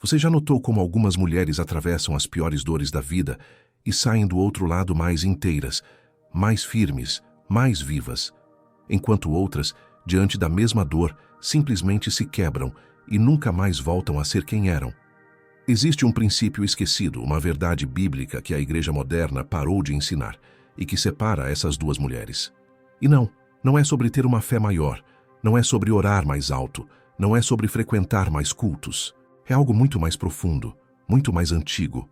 Você já notou como algumas mulheres atravessam as piores dores da vida e saem do outro lado mais inteiras, mais firmes, mais vivas, enquanto outras, diante da mesma dor, simplesmente se quebram e nunca mais voltam a ser quem eram? Existe um princípio esquecido, uma verdade bíblica que a igreja moderna parou de ensinar e que separa essas duas mulheres. E não é sobre ter uma fé maior, não é sobre orar mais alto, não é sobre frequentar mais cultos. É algo muito mais profundo, muito mais antigo,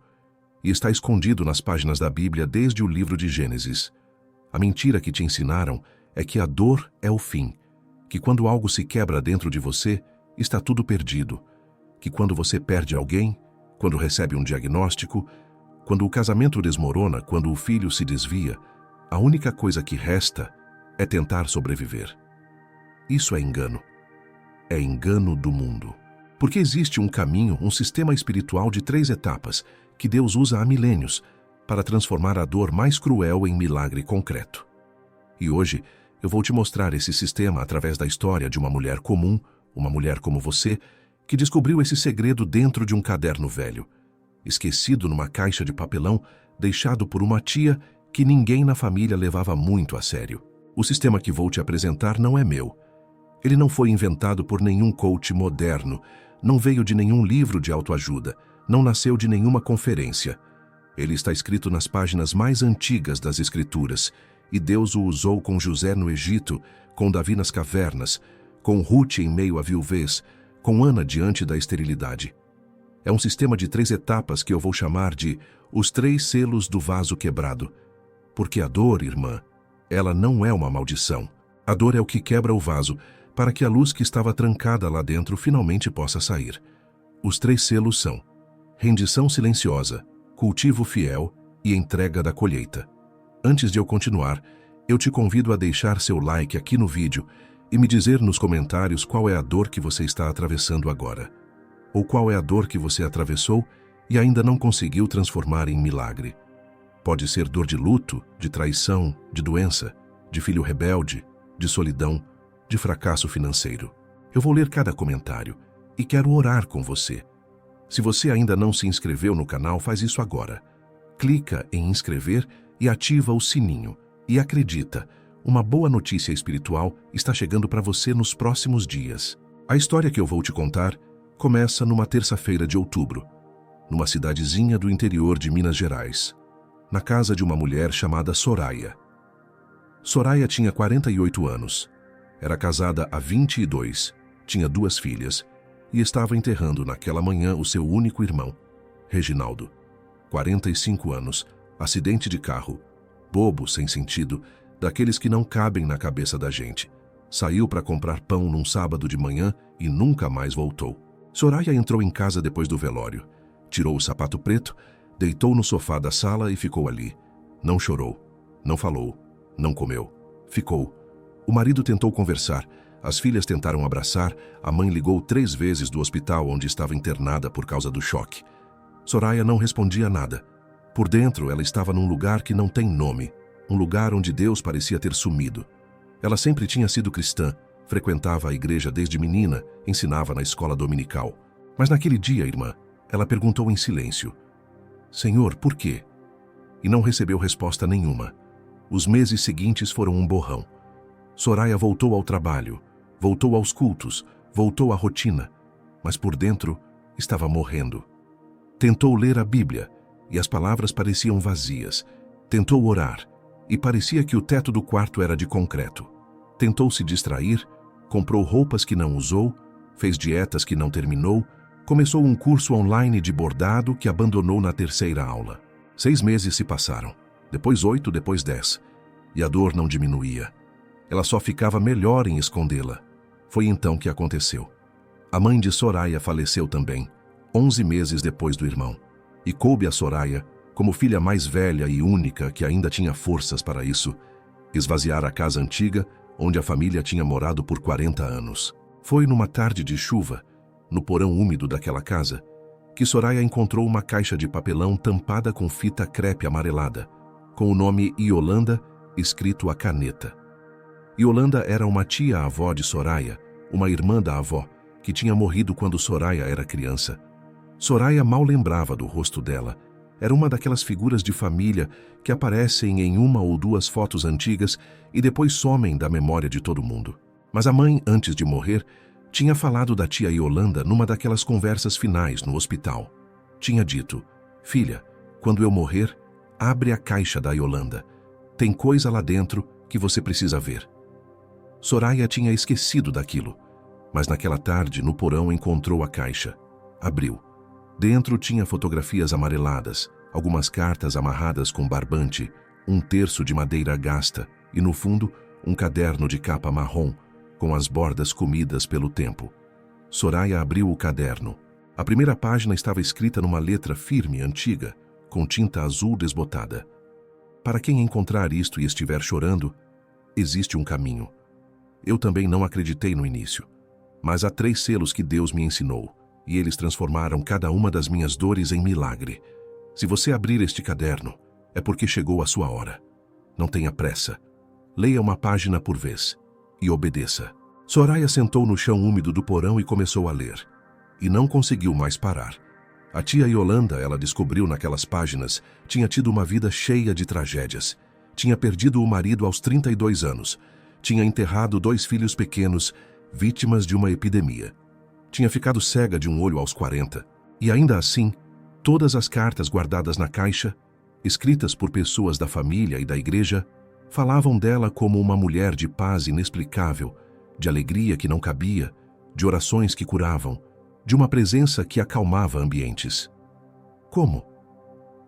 e está escondido nas páginas da Bíblia desde o livro de Gênesis. A mentira que te ensinaram é que a dor é o fim, que quando algo se quebra dentro de você, está tudo perdido, que quando você perde alguém, quando recebe um diagnóstico, quando o casamento desmorona, quando o filho se desvia, a única coisa que resta é tentar sobreviver. Isso é engano. É engano do mundo. Porque existe um caminho, um sistema espiritual de 3 etapas que Deus usa há milênios para transformar a dor mais cruel em milagre concreto. E hoje eu vou te mostrar esse sistema através da história de uma mulher comum, uma mulher como você, que descobriu esse segredo dentro de um caderno velho, esquecido numa caixa de papelão, deixado por uma tia que ninguém na família levava muito a sério. O sistema que vou te apresentar não é meu. Ele não foi inventado por nenhum coach moderno, não veio de nenhum livro de autoajuda, não nasceu de nenhuma conferência. Ele está escrito nas páginas mais antigas das Escrituras, e Deus o usou com José no Egito, com Davi nas cavernas, com Ruth em meio à viuvez, com Ana diante da esterilidade. É um sistema de 3 etapas que eu vou chamar de os 3 selos do vaso quebrado. Porque a dor, irmã, ela não é uma maldição. A dor é o que quebra o vaso, para que a luz que estava trancada lá dentro finalmente possa sair. Os 3 selos são rendição silenciosa, cultivo fiel e entrega da colheita. Antes de eu continuar, eu te convido a deixar seu like aqui no vídeo e me dizer nos comentários qual é a dor que você está atravessando agora. Ou qual é a dor que você atravessou e ainda não conseguiu transformar em milagre. Pode ser dor de luto, de traição, de doença, de filho rebelde, de solidão, de fracasso financeiro. Eu vou ler cada comentário e quero orar com você. Se você ainda não se inscreveu no canal, faz isso agora. Clica em inscrever e ativa o sininho. E acredita, uma boa notícia espiritual está chegando para você nos próximos dias. A história que eu vou te contar começa numa terça-feira de outubro, numa cidadezinha do interior de Minas Gerais, na casa de uma mulher chamada Soraya. Soraya tinha 48 anos. Era casada há 22, tinha 2 filhas e estava enterrando naquela manhã o seu único irmão, Reginaldo. 45 anos, acidente de carro, bobo sem sentido, daqueles que não cabem na cabeça da gente. Saiu para comprar pão num sábado de manhã e nunca mais voltou. Soraya entrou em casa depois do velório, tirou o sapato preto, deitou no sofá da sala e ficou ali. Não chorou, não falou, não comeu, ficou. O marido tentou conversar, as filhas tentaram abraçar, a mãe ligou 3 vezes do hospital onde estava internada por causa do choque. Soraya não respondia nada. Por dentro, ela estava num lugar que não tem nome, um lugar onde Deus parecia ter sumido. Ela sempre tinha sido cristã, frequentava a igreja desde menina, ensinava na escola dominical. Mas naquele dia, irmã, ela perguntou em silêncio: Senhor, por quê? E não recebeu resposta nenhuma. Os meses seguintes foram um borrão. Soraya voltou ao trabalho, voltou aos cultos, voltou à rotina, mas por dentro estava morrendo. Tentou ler a Bíblia e as palavras pareciam vazias. Tentou orar e parecia que o teto do quarto era de concreto. Tentou se distrair, comprou roupas que não usou, fez dietas que não terminou, começou um curso online de bordado que abandonou na 3ª aula. 6 meses se passaram, depois 8, depois 10, e a dor não diminuía. Ela só ficava melhor em escondê-la. Foi então que aconteceu. A mãe de Soraya faleceu também, 11 meses depois do irmão. E coube a Soraya, como filha mais velha e única que ainda tinha forças para isso, esvaziar a casa antiga onde a família tinha morado por 40 anos. Foi numa tarde de chuva, no porão úmido daquela casa, que Soraya encontrou uma caixa de papelão tampada com fita crepe amarelada, com o nome Yolanda escrito a caneta. Yolanda era uma tia-avó de Soraya, uma irmã da avó, que tinha morrido quando Soraya era criança. Soraya mal lembrava do rosto dela. Era uma daquelas figuras de família que aparecem em uma ou duas fotos antigas e depois somem da memória de todo mundo. Mas a mãe, antes de morrer, tinha falado da tia Yolanda numa daquelas conversas finais no hospital. Tinha dito: filha, quando eu morrer, abre a caixa da Yolanda. Tem coisa lá dentro que você precisa ver. Soraya tinha esquecido daquilo, mas naquela tarde no porão encontrou a caixa. Abriu. Dentro tinha fotografias amareladas, algumas cartas amarradas com barbante, um terço de madeira gasta e, no fundo, um caderno de capa marrom, com as bordas comidas pelo tempo. Soraya abriu o caderno. A primeira página estava escrita numa letra firme, antiga, com tinta azul desbotada. Para quem encontrar isto e estiver chorando, existe um caminho. Eu também não acreditei no início, mas há 3 selos que Deus me ensinou, e eles transformaram cada uma das minhas dores em milagre. Se você abrir este caderno, é porque chegou a sua hora. Não tenha pressa. Leia uma página por vez e obedeça. Soraya sentou no chão úmido do porão e começou a ler. E não conseguiu mais parar. A tia Yolanda, ela descobriu naquelas páginas, tinha tido uma vida cheia de tragédias. Tinha perdido o marido aos 32 anos. Tinha enterrado 2 filhos pequenos, vítimas de uma epidemia. Tinha ficado cega de um olho aos 40. E ainda assim, todas as cartas guardadas na caixa, escritas por pessoas da família e da igreja, falavam dela como uma mulher de paz inexplicável, de alegria que não cabia, de orações que curavam, de uma presença que acalmava ambientes. Como?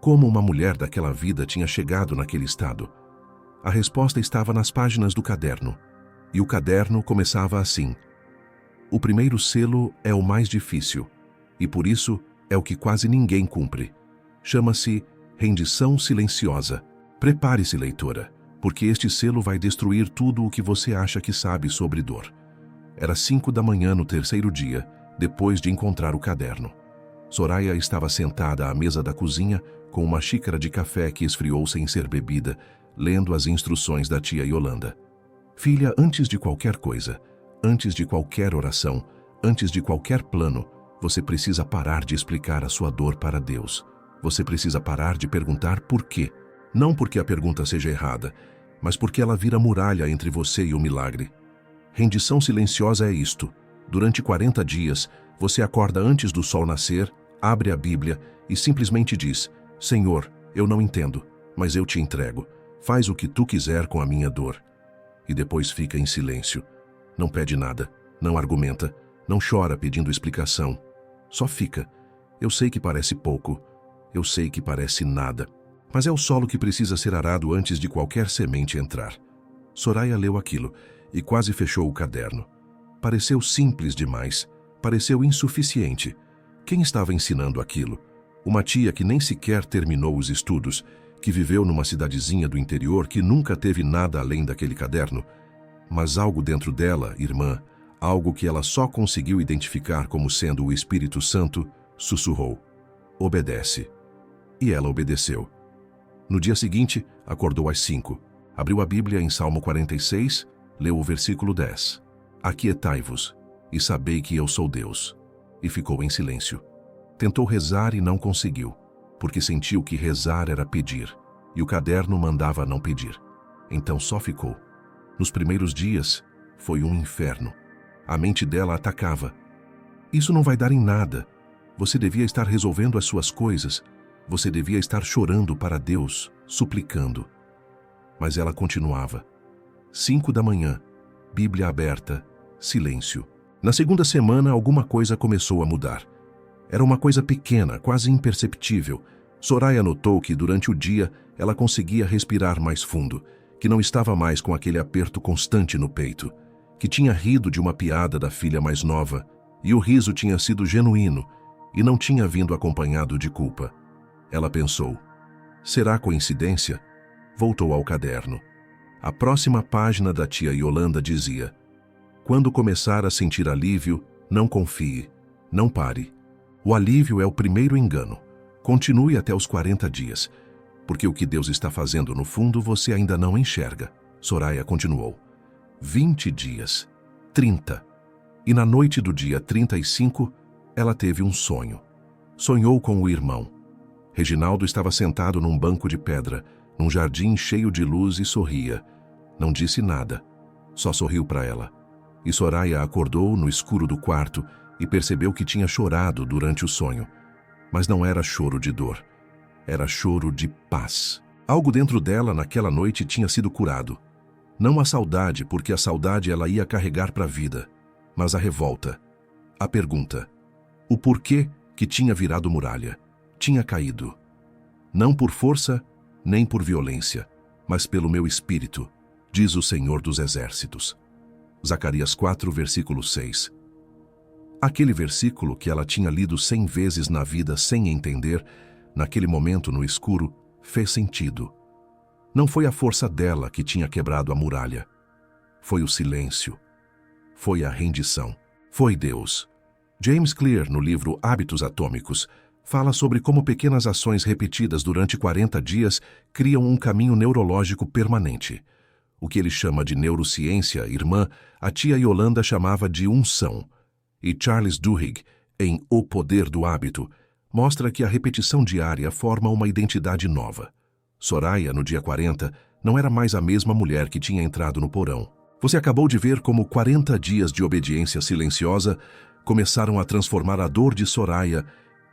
Como uma mulher daquela vida tinha chegado naquele estado? A resposta estava nas páginas do caderno. E o caderno começava assim: o primeiro selo é o mais difícil, e por isso é o que quase ninguém cumpre. Chama-se rendição silenciosa. Prepare-se, leitora, porque este selo vai destruir tudo o que você acha que sabe sobre dor. Era 5 da manhã no 3º dia, depois de encontrar o caderno. Soraya estava sentada à mesa da cozinha com uma xícara de café que esfriou sem ser bebida, lendo as instruções da tia Yolanda. Filha, antes de qualquer coisa, antes de qualquer oração, antes de qualquer plano, você precisa parar de explicar a sua dor para Deus. Você precisa parar de perguntar por quê. Não porque a pergunta seja errada, mas porque ela vira muralha entre você e o milagre. Rendição silenciosa é isto. Durante 40 dias, você acorda antes do sol nascer, abre a Bíblia e simplesmente diz: Senhor, eu não entendo, mas eu te entrego. Faz o que tu quiser com a minha dor. E depois fica em silêncio. Não pede nada, não argumenta, não chora pedindo explicação. Só fica. Eu sei que parece pouco, eu sei que parece nada, mas é o solo que precisa ser arado antes de qualquer semente entrar. Soraya leu aquilo e quase fechou o caderno. Pareceu simples demais, pareceu insuficiente. Quem estava ensinando aquilo? Uma tia que nem sequer terminou os estudos, que viveu numa cidadezinha do interior que nunca teve nada além daquele caderno. Mas algo dentro dela, irmã, algo que ela só conseguiu identificar como sendo o Espírito Santo, sussurrou: obedece. E ela obedeceu. No dia seguinte, acordou às 5. Abriu a Bíblia em Salmo 46, leu o versículo 10. Aquietai-vos, e sabei que eu sou Deus. E ficou em silêncio. Tentou rezar e não conseguiu, porque sentiu que rezar era pedir, e o caderno mandava não pedir. Então só ficou. Nos primeiros dias, foi um inferno. A mente dela atacava. Isso não vai dar em nada. Você devia estar resolvendo as suas coisas. Você devia estar chorando para Deus, suplicando. Mas ela continuava. 5 da manhã, Bíblia aberta, silêncio. Na segunda semana, alguma coisa começou a mudar. Era uma coisa pequena, quase imperceptível. Soraya notou que durante o dia ela conseguia respirar mais fundo, que não estava mais com aquele aperto constante no peito, que tinha rido de uma piada da filha mais nova, e o riso tinha sido genuíno e não tinha vindo acompanhado de culpa. Ela pensou: será coincidência? Voltou ao caderno. A próxima página da tia Yolanda dizia: quando começar a sentir alívio, não confie, não pare. O alívio é o primeiro engano. Continue até os 40 dias, porque o que Deus está fazendo no fundo você ainda não enxerga. Soraya continuou. 20 dias, 30. E na noite do dia 35, ela teve um sonho. Sonhou com o irmão. Reginaldo estava sentado num banco de pedra, num jardim cheio de luz e sorria. Não disse nada, só sorriu para ela. E Soraya acordou no escuro do quarto e percebeu que tinha chorado durante o sonho. Mas não era choro de dor, era choro de paz. Algo dentro dela naquela noite tinha sido curado. Não a saudade, porque a saudade ela ia carregar para a vida, mas a revolta, a pergunta, o porquê que tinha virado muralha, tinha caído. Não por força, nem por violência, mas pelo meu espírito, diz o Senhor dos Exércitos. Zacarias 4, versículo 6. Aquele versículo que ela tinha lido 100 vezes na vida sem entender, naquele momento no escuro, fez sentido. Não foi a força dela que tinha quebrado a muralha. Foi o silêncio. Foi a rendição. Foi Deus. James Clear, no livro Hábitos Atômicos, fala sobre como pequenas ações repetidas durante 40 dias criam um caminho neurológico permanente. O que ele chama de neurociência, irmã, a tia Yolanda chamava de unção. E Charles Duhigg, em O Poder do Hábito, mostra que a repetição diária forma uma identidade nova. Soraya, no dia 40, não era mais a mesma mulher que tinha entrado no porão. Você acabou de ver como 40 dias de obediência silenciosa começaram a transformar a dor de Soraya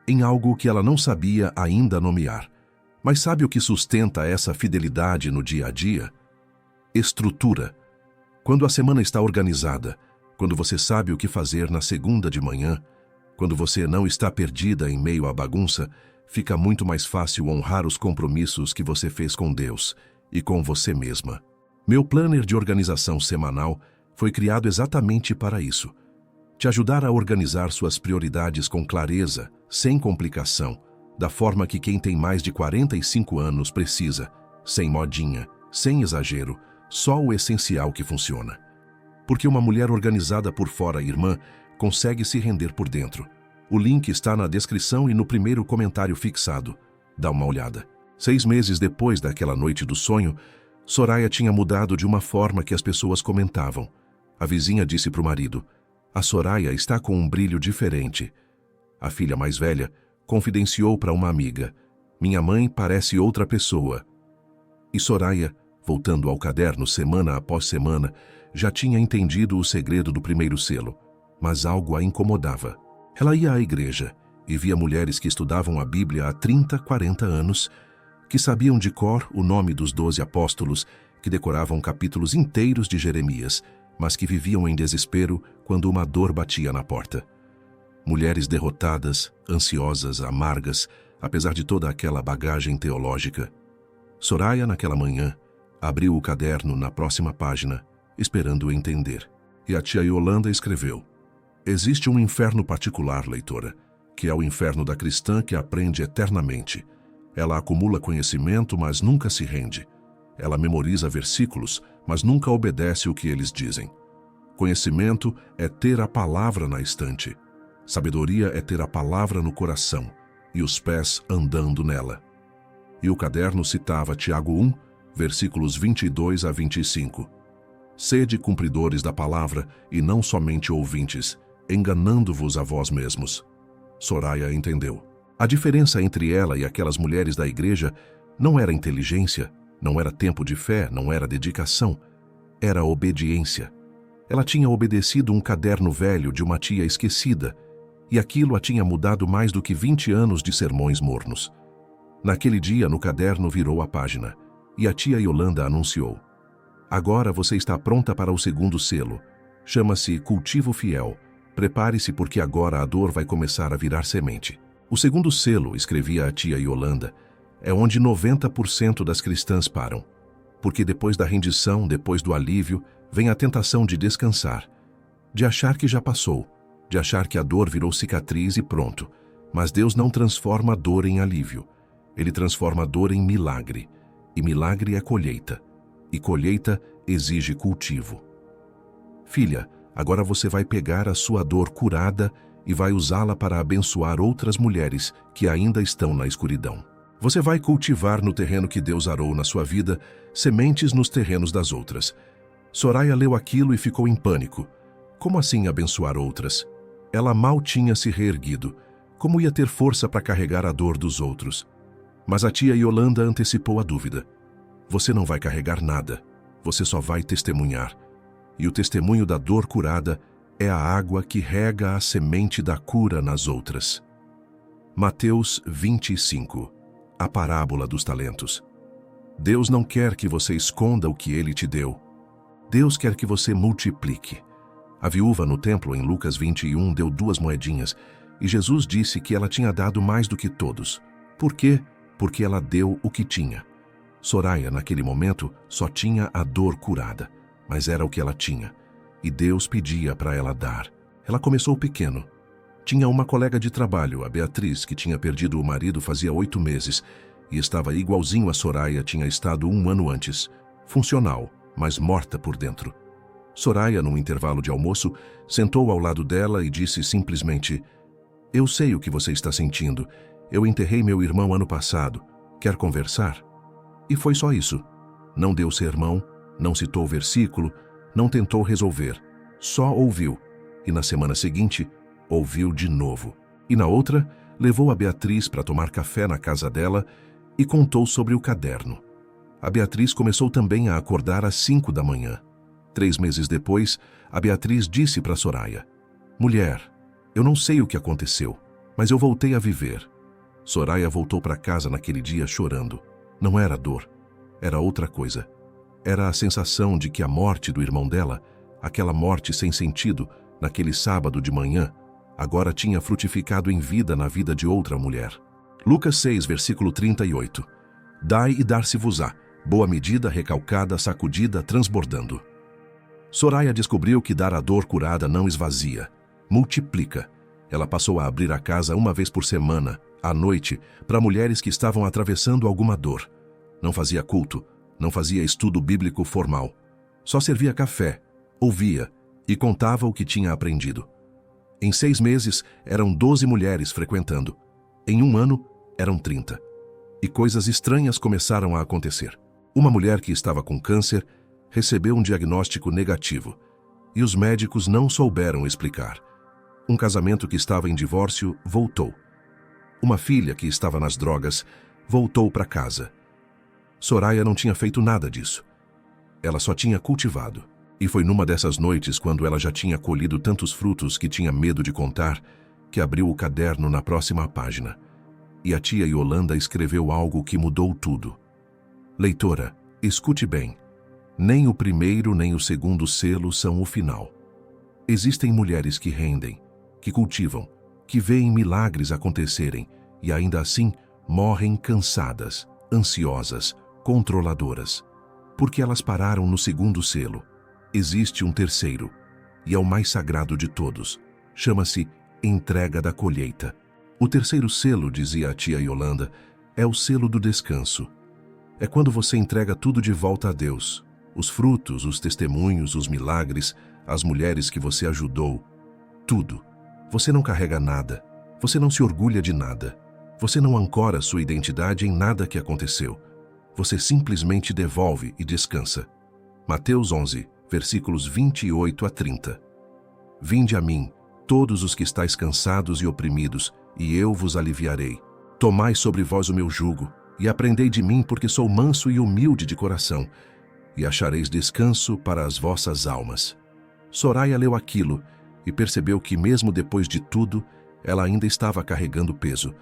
em algo que ela não sabia ainda nomear. Mas sabe o que sustenta essa fidelidade no dia a dia? Estrutura. Quando a semana está organizada, quando você sabe o que fazer na segunda de manhã, quando você não está perdida em meio à bagunça, fica muito mais fácil honrar os compromissos que você fez com Deus e com você mesma. Meu planner de organização semanal foi criado exatamente para isso. Te ajudar a organizar suas prioridades com clareza, sem complicação, da forma que quem tem mais de 45 anos precisa, sem modinha, sem exagero, só o essencial que funciona. Porque uma mulher organizada por fora, irmã, consegue se render por dentro. O link está na descrição e no primeiro comentário fixado. Dá uma olhada. 6 meses depois daquela noite do sonho, Soraya tinha mudado de uma forma que as pessoas comentavam. A vizinha disse para o marido: "A Soraya está com um brilho diferente." A filha mais velha confidenciou para uma amiga: "Minha mãe parece outra pessoa." E Soraya, voltando ao caderno semana após semana, já tinha entendido o segredo do primeiro selo, mas algo a incomodava. Ela ia à igreja e via mulheres que estudavam a Bíblia há 30, 40 anos, que sabiam de cor o nome dos 12 apóstolos, que decoravam capítulos inteiros de Jeremias, mas que viviam em desespero quando uma dor batia na porta. Mulheres derrotadas, ansiosas, amargas, apesar de toda aquela bagagem teológica. Soraya, naquela manhã, abriu o caderno na próxima página, esperando entender. E a tia Yolanda escreveu: "Existe um inferno particular, leitora, que é o inferno da cristã que aprende eternamente. Ela acumula conhecimento, mas nunca se rende. Ela memoriza versículos, mas nunca obedece o que eles dizem. Conhecimento é ter a palavra na estante. Sabedoria é ter a palavra no coração e os pés andando nela." E o caderno citava Tiago 1, versículos 22 a 25. "Sede cumpridores da palavra e não somente ouvintes, enganando-vos a vós mesmos." Soraya entendeu. A diferença entre ela e aquelas mulheres da igreja não era inteligência, não era tempo de fé, não era dedicação, era obediência. Ela tinha obedecido um caderno velho de uma tia esquecida, e aquilo a tinha mudado mais do que 20 anos de sermões mornos. Naquele dia, no caderno virou a página, e a tia Yolanda anunciou: "Agora você está pronta para o segundo selo. Chama-se Cultivo Fiel. Prepare-se porque agora a dor vai começar a virar semente." O segundo selo, escrevia a tia Yolanda, é onde 90% das cristãs param. Porque depois da rendição, depois do alívio, vem a tentação de descansar, de achar que já passou, de achar que a dor virou cicatriz e pronto. Mas Deus não transforma a dor em alívio. Ele transforma a dor em milagre. E milagre é colheita. E colheita exige cultivo. Filha, agora você vai pegar a sua dor curada e vai usá-la para abençoar outras mulheres que ainda estão na escuridão. Você vai cultivar no terreno que Deus arou na sua vida sementes nos terrenos das outras. Soraya leu aquilo e ficou em pânico. Como assim abençoar outras? Ela mal tinha se reerguido. Como ia ter força para carregar a dor dos outros? Mas a tia Yolanda antecipou a dúvida. Você não vai carregar nada, você só vai testemunhar. E o testemunho da dor curada é a água que rega a semente da cura nas outras. Mateus 25. A parábola dos talentos. Deus não quer que você esconda o que Ele te deu. Deus quer que você multiplique. A viúva no templo, em Lucas 21, deu 2 moedinhas, e Jesus disse que ela tinha dado mais do que todos. Por quê? Porque ela deu o que tinha. Soraya, naquele momento, só tinha a dor curada, mas era o que ela tinha. E Deus pedia para ela dar. Ela começou pequeno. Tinha uma colega de trabalho, a Beatriz, que tinha perdido o marido fazia 8 meses, e estava igualzinho a Soraya tinha estado 1 ano antes. Funcional, mas morta por dentro. Soraya, num intervalo de almoço, sentou ao lado dela e disse simplesmente: Eu sei o que você está sentindo. Eu enterrei meu irmão ano passado. Quer conversar? E foi só isso. Não deu sermão, não citou versículo, não tentou resolver. Só ouviu. E na semana seguinte, ouviu de novo. E na outra, levou a Beatriz para tomar café na casa dela e contou sobre o caderno. A Beatriz começou também a acordar às 5 da manhã. 3 meses depois, a Beatriz disse para Soraya: Mulher, eu não sei o que aconteceu, mas eu voltei a viver. Soraya voltou para casa naquele dia chorando. Não era dor, era outra coisa. Era a sensação de que a morte do irmão dela, aquela morte sem sentido, naquele sábado de manhã, agora tinha frutificado em vida na vida de outra mulher. Lucas 6, versículo 38. Dai e dar-se-vos-á, boa medida, recalcada, sacudida, transbordando. Soraya descobriu que dar a dor curada não esvazia, multiplica. Ela passou a abrir a casa 1 vez por semana, à noite, para mulheres que estavam atravessando alguma dor. Não fazia culto, não fazia estudo bíblico formal. Só servia café, ouvia e contava o que tinha aprendido. Em 6 meses, eram 12 mulheres frequentando. Em 1 ano, eram 30. E coisas estranhas começaram a acontecer. Uma mulher que estava com câncer recebeu um diagnóstico negativo, e os médicos não souberam explicar. Um casamento que estava em divórcio voltou. Uma filha que estava nas drogas voltou para casa. Soraya não tinha feito nada disso. Ela só tinha cultivado. E foi numa dessas noites, quando ela já tinha colhido tantos frutos que tinha medo de contar, que abriu o caderno na próxima página. E a tia Yolanda escreveu algo que mudou tudo. Leitora, escute bem. Nem o primeiro nem o segundo selo são o final. Existem mulheres que rendem, que cultivam, que veem milagres acontecerem e ainda assim morrem cansadas, ansiosas, controladoras. Porque elas pararam no segundo selo. Existe um terceiro, e é o mais sagrado de todos. Chama-se entrega da colheita. O terceiro selo, dizia a tia Yolanda, é o selo do descanso. É quando você entrega tudo de volta a Deus. Os frutos, os testemunhos, os milagres, as mulheres que você ajudou. Tudo. Você não carrega nada. Você não se orgulha de nada. Você não ancora sua identidade em nada que aconteceu. Você simplesmente devolve e descansa. Mateus 11, versículos 28 a 30. Vinde a mim, todos os que estáis cansados e oprimidos, e eu vos aliviarei. Tomai sobre vós o meu jugo, e aprendei de mim, porque sou manso e humilde de coração, e achareis descanso para as vossas almas. Soraya leu aquilo e percebeu que, mesmo depois de tudo, ela ainda estava carregando peso.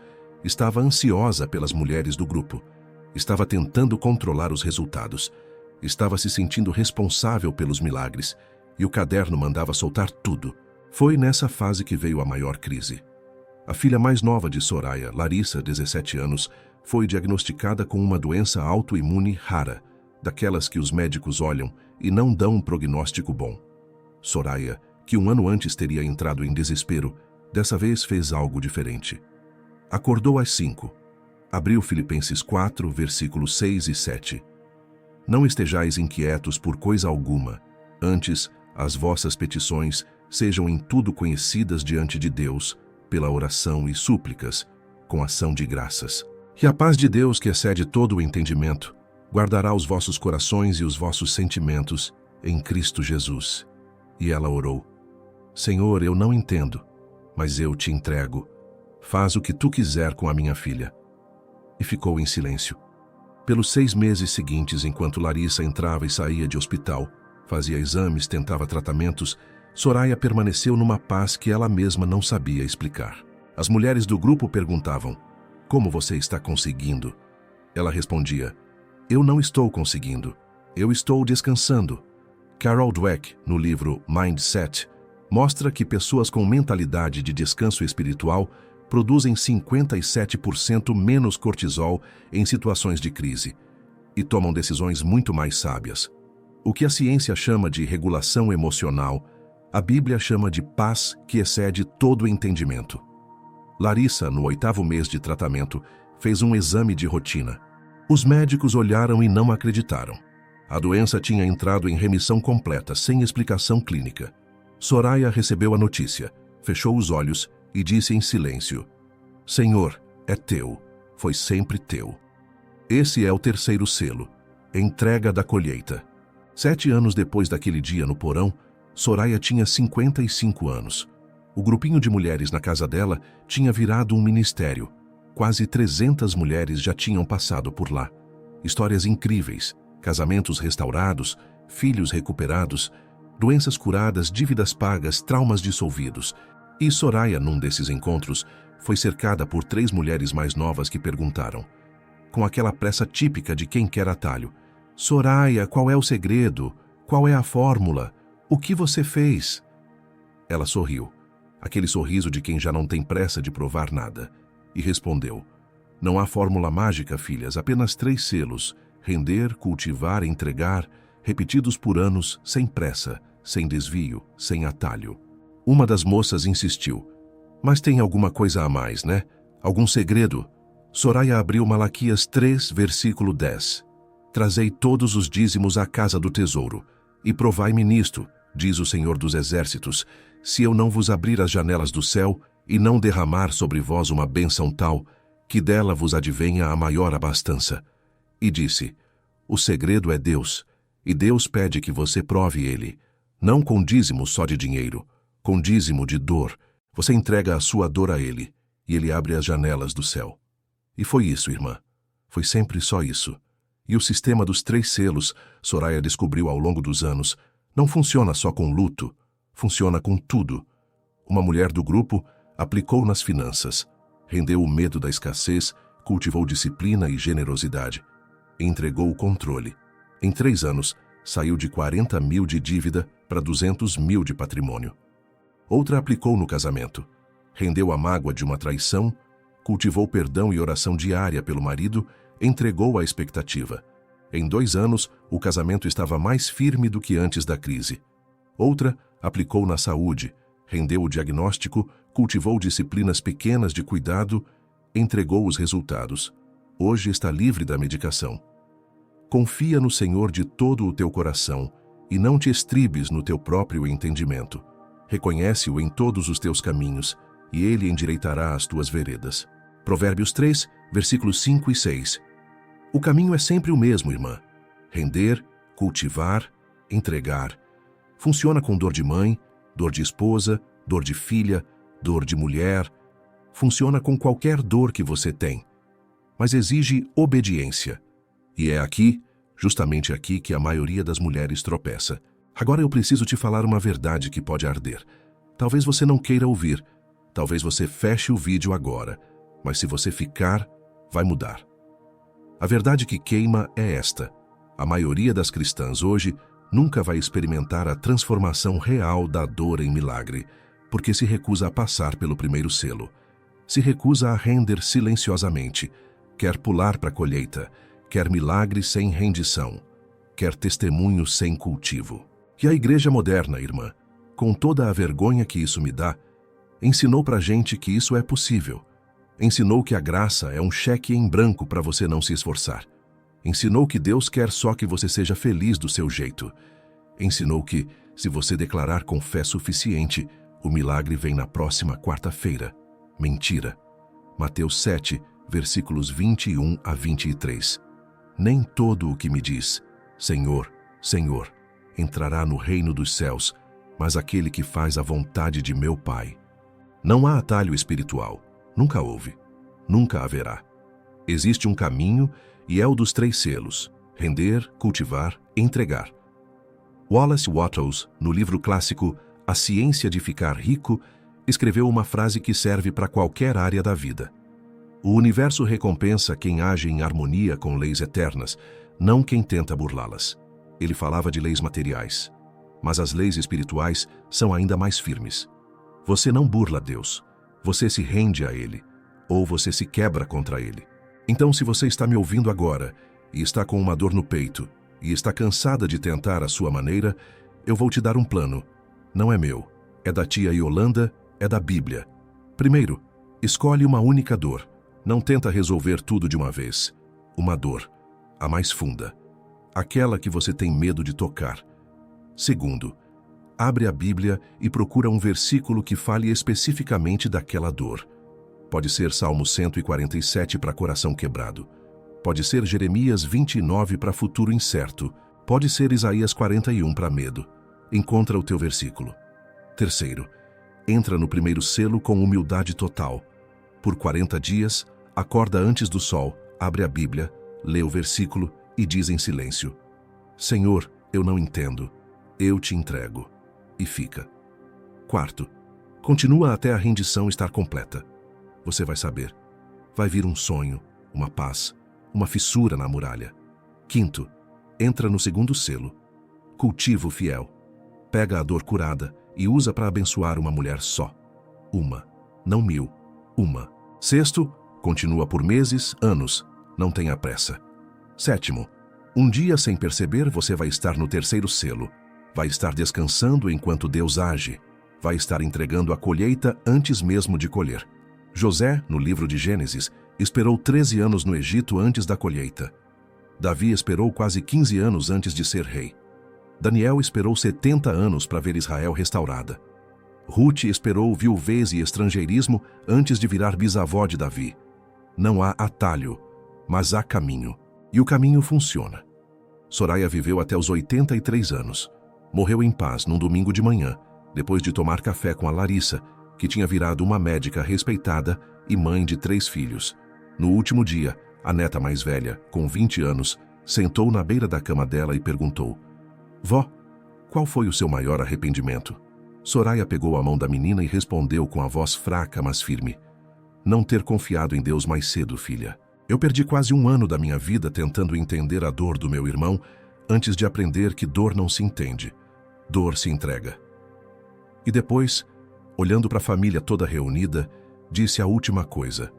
Estava ansiosa pelas mulheres do grupo. Estava tentando controlar os resultados. Estava se sentindo responsável pelos milagres, e o caderno mandava soltar tudo. Foi nessa fase que veio a maior crise. A filha mais nova de Soraya, Larissa, 17 anos, foi diagnosticada com uma doença autoimune rara, daquelas que os médicos olham e não dão um prognóstico bom. Soraya, que 1 ano antes teria entrado em desespero, dessa vez fez algo diferente. Acordou às 5. Abriu Filipenses 4, versículos 6 e 7. Não estejais inquietos por coisa alguma, antes as vossas petições sejam em tudo conhecidas diante de Deus, pela oração e súplicas, com ação de graças. E a paz de Deus, que excede todo o entendimento, guardará os vossos corações e os vossos sentimentos em Cristo Jesus. E ela orou: Senhor, eu não entendo, mas eu te entrego. Faz o que tu quiser com a minha filha. E ficou em silêncio. Pelos 6 meses seguintes, enquanto Larissa entrava e saía de hospital, fazia exames, tentava tratamentos, Soraya permaneceu numa paz que ela mesma não sabia explicar. As mulheres do grupo perguntavam: como você está conseguindo? Ela respondia: eu não estou conseguindo, eu estou descansando. Carol Dweck, no livro Mindset, mostra que pessoas com mentalidade de descanso espiritual produzem 57% menos cortisol em situações de crise e tomam decisões muito mais sábias. O que a ciência chama de regulação emocional, a Bíblia chama de paz que excede todo o entendimento. Larissa, no 8º mês de tratamento, fez um exame de rotina. Os médicos olharam e não acreditaram. A doença tinha entrado em remissão completa, sem explicação clínica. Soraya recebeu a notícia, fechou os olhos e disse em silêncio: Senhor, é teu, foi sempre teu. Esse é o 3º selo, entrega da colheita. 7 anos depois daquele dia no porão, Soraya tinha 55 anos. O grupinho de mulheres na casa dela tinha virado um ministério. Quase 300 mulheres já tinham passado por lá. Histórias incríveis, casamentos restaurados, filhos recuperados, doenças curadas, dívidas pagas, traumas dissolvidos. E Soraya, num desses encontros, foi cercada por 3 mulheres mais novas que perguntaram, com aquela pressa típica de quem quer atalho: Soraya, qual é o segredo? Qual é a fórmula? O que você fez? Ela sorriu, aquele sorriso de quem já não tem pressa de provar nada, e respondeu: não há fórmula mágica, filhas, apenas 3 selos: render, cultivar, entregar, repetidos por anos, sem pressa, sem desvio, sem atalho. Uma das moças insistiu: mas tem alguma coisa a mais, né? Algum segredo? Soraya abriu Malaquias 3, versículo 10. Trazei todos os dízimos à casa do tesouro, e provai-me nisto, diz o Senhor dos Exércitos, se eu não vos abrir as janelas do céu e não derramar sobre vós uma bênção tal, que dela vos advenha a maior abastança. E disse: o segredo é Deus, e Deus pede que você prove ele, não com dízimo só de dinheiro, com dízimo de dor. Você entrega a sua dor a ele, e ele abre as janelas do céu. E foi isso, irmã. Foi sempre só isso. E o sistema dos 3 selos, Soraya descobriu ao longo dos anos, não funciona só com luto, funciona com tudo. Uma mulher do grupo aplicou nas finanças, rendeu o medo da escassez, cultivou disciplina e generosidade, entregou o controle. Em 3 anos, saiu de 40 mil de dívida para 200 mil de patrimônio. Outra aplicou no casamento, rendeu a mágoa de uma traição, cultivou perdão e oração diária pelo marido, entregou a expectativa. Em 2 anos, o casamento estava mais firme do que antes da crise. Outra aplicou na saúde, rendeu o diagnóstico, cultivou disciplinas pequenas de cuidado, entregou os resultados. Hoje está livre da medicação. Confia no Senhor de todo o teu coração e não te estribes no teu próprio entendimento. Reconhece-o em todos os teus caminhos, e ele endireitará as tuas veredas. Provérbios 3, versículos 5 e 6. O caminho é sempre o mesmo, irmã. Render, cultivar, entregar. Funciona com dor de mãe, dor de esposa, dor de filha, dor de mulher. Funciona com qualquer dor que você tem. Mas exige obediência. E é aqui, justamente aqui, que a maioria das mulheres tropeça. Agora eu preciso te falar uma verdade que pode arder. Talvez você não queira ouvir. Talvez você feche o vídeo agora. Mas se você ficar, vai mudar. A verdade que queima é esta: a maioria das cristãs hoje nunca vai experimentar a transformação real da dor em milagre, porque se recusa a passar pelo 1º selo. Se recusa a render silenciosamente, quer pular para a colheita, quer milagre sem rendição, quer testemunho sem cultivo. E a igreja moderna, irmã, com toda a vergonha que isso me dá, ensinou pra gente que isso é possível. Ensinou que a graça é um cheque em branco para você não se esforçar. Ensinou que Deus quer só que você seja feliz do seu jeito. Ensinou que, se você declarar com fé suficiente, o milagre vem na próxima quarta-feira. Mentira. Mateus 7, versículos 21 a 23. Nem todo o que me diz, Senhor, Senhor, entrará no reino dos céus, mas aquele que faz a vontade de meu Pai. Não há atalho espiritual, Nunca houve. Nunca haverá. Existe um caminho e é o dos 3 selos: render, cultivar, entregar. Wallace Wattles, no livro clássico A Ciência de Ficar Rico, escreveu uma frase que serve para qualquer área da vida. O universo recompensa quem age em harmonia com leis eternas, não quem tenta burlá-las. Ele falava de leis materiais, mas as leis espirituais são ainda mais firmes. Você não burla Deus, você se rende a Ele, ou você se quebra contra Ele. Então, se você está me ouvindo agora e está com uma dor no peito e está cansada de tentar a sua maneira, eu vou te dar um plano. Não é meu, é da tia Yolanda, é da Bíblia. Primeiro, escolhe uma única dor. Não tenta resolver tudo de uma vez. Uma dor, a mais funda, aquela que você tem medo de tocar. Segundo, abre a Bíblia e procura um versículo que fale especificamente daquela dor. Pode ser Salmo 147 para coração quebrado. Pode ser Jeremias 29 para futuro incerto. Pode ser Isaías 41 para medo. Encontra o teu versículo. Terceiro, entra no primeiro selo com humildade total. Por 40 dias, acorda antes do sol, abre a Bíblia, lê o versículo e diz em silêncio: Senhor, eu não entendo, eu te entrego. E fica. Quarto, continua até a rendição estar completa. Você vai saber. Vai vir um sonho, uma paz, uma fissura na muralha. Quinto, entra no segundo selo. Cultiva o fiel. Pega a dor curada e usa para abençoar uma mulher só. Uma, não 1000. Uma. Sexto, continua por meses, anos. Não tenha pressa. Sétimo, um dia sem perceber você vai estar no terceiro selo. Vai estar descansando enquanto Deus age. Vai estar entregando a colheita antes mesmo de colher. José, no livro de Gênesis, esperou 13 anos no Egito antes da colheita. Davi esperou quase 15 anos antes de ser rei. Daniel esperou 70 anos para ver Israel restaurada. Ruth esperou viuvez e estrangeirismo antes de virar bisavó de Davi. Não há atalho, mas há caminho. E o caminho funciona. Soraya viveu até os 83 anos. Morreu em paz num domingo de manhã, depois de tomar café com a Larissa, que tinha virado uma médica respeitada e mãe de 3 filhos. No último dia, a neta mais velha, com 20 anos, sentou na beira da cama dela e perguntou: Vó, qual foi o seu maior arrependimento? Soraya pegou a mão da menina e respondeu com a voz fraca, mas firme: Não ter confiado em Deus mais cedo, filha. Eu perdi quase 1 ano da minha vida tentando entender a dor do meu irmão antes de aprender que dor não se entende, dor se entrega. E depois, olhando para a família toda reunida, disse a última coisa: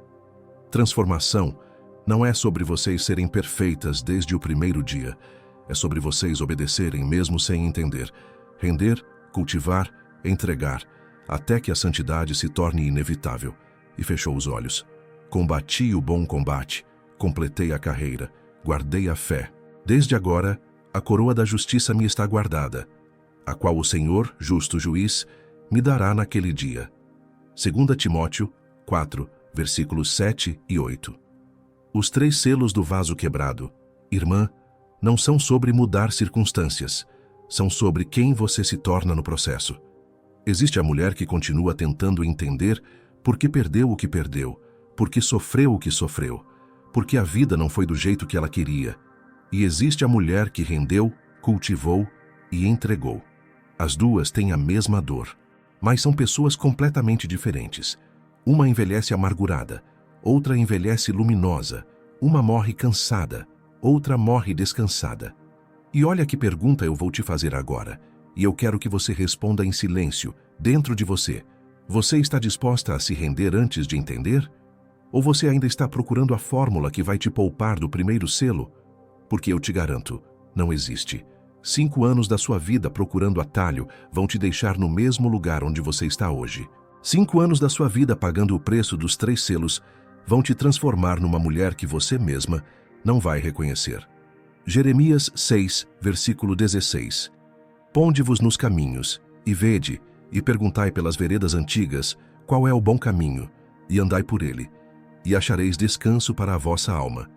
Transformação não é sobre vocês serem perfeitas desde o primeiro dia. É sobre vocês obedecerem mesmo sem entender. Render, cultivar, entregar, até que a santidade se torne inevitável. E fechou os olhos. Combati o bom combate, completei a carreira, guardei a fé. Desde agora, a coroa da justiça me está guardada, a qual o Senhor, justo juiz, me dará naquele dia. 2 Timóteo 4, versículos 7 e 8. Os 3 selos do vaso quebrado, irmã, não são sobre mudar circunstâncias, são sobre quem você se torna no processo. Existe a mulher que continua tentando entender por que perdeu o que perdeu, por que sofreu o que sofreu, porque a vida não foi do jeito que ela queria. E existe a mulher que rendeu, cultivou e entregou. As duas têm a mesma dor, mas são pessoas completamente diferentes. Uma envelhece amargurada, outra envelhece luminosa, uma morre cansada, outra morre descansada. E olha que pergunta eu vou te fazer agora, e eu quero que você responda em silêncio, dentro de você. Você está disposta a se render antes de entender? Ou você ainda está procurando a fórmula que vai te poupar do primeiro selo? Porque eu te garanto, não existe. 5 anos da sua vida procurando atalho vão te deixar no mesmo lugar onde você está hoje. 5 anos da sua vida pagando o preço dos 3 selos vão te transformar numa mulher que você mesma não vai reconhecer. Jeremias 6, versículo 16. Ponde-vos nos caminhos, e vede, e perguntai pelas veredas antigas, qual é o bom caminho, e andai por ele, e achareis descanso para a vossa alma.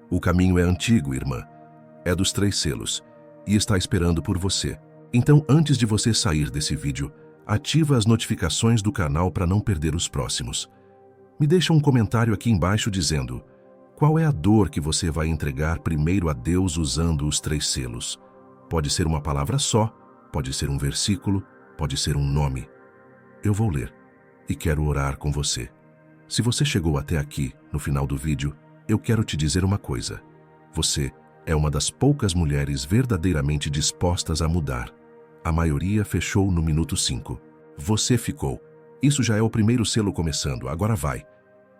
O caminho é antigo, irmã, é dos 3 selos, e está esperando por você. Então, antes de você sair desse vídeo, ativa as notificações do canal para não perder os próximos. Me deixa um comentário aqui embaixo dizendo qual é a dor que você vai entregar primeiro a Deus usando os 3 selos. Pode ser uma palavra só, pode ser um versículo, pode ser um nome. Eu vou ler e quero orar com você. Se você chegou até aqui, no final do vídeo, eu quero te dizer uma coisa. Você é uma das poucas mulheres verdadeiramente dispostas a mudar. A maioria fechou no minuto 5. Você ficou. Isso já é o primeiro selo começando, agora vai.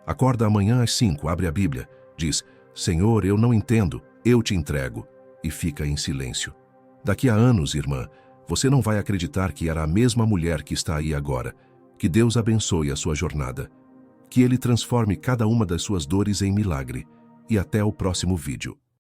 Acorda amanhã às 5, abre a Bíblia, diz, Senhor, eu não entendo, eu te entrego, e fica em silêncio. Daqui a anos, irmã, você não vai acreditar que era a mesma mulher que está aí agora. Que Deus abençoe a sua jornada. Que Ele transforme cada uma das suas dores em milagre. E até o próximo vídeo.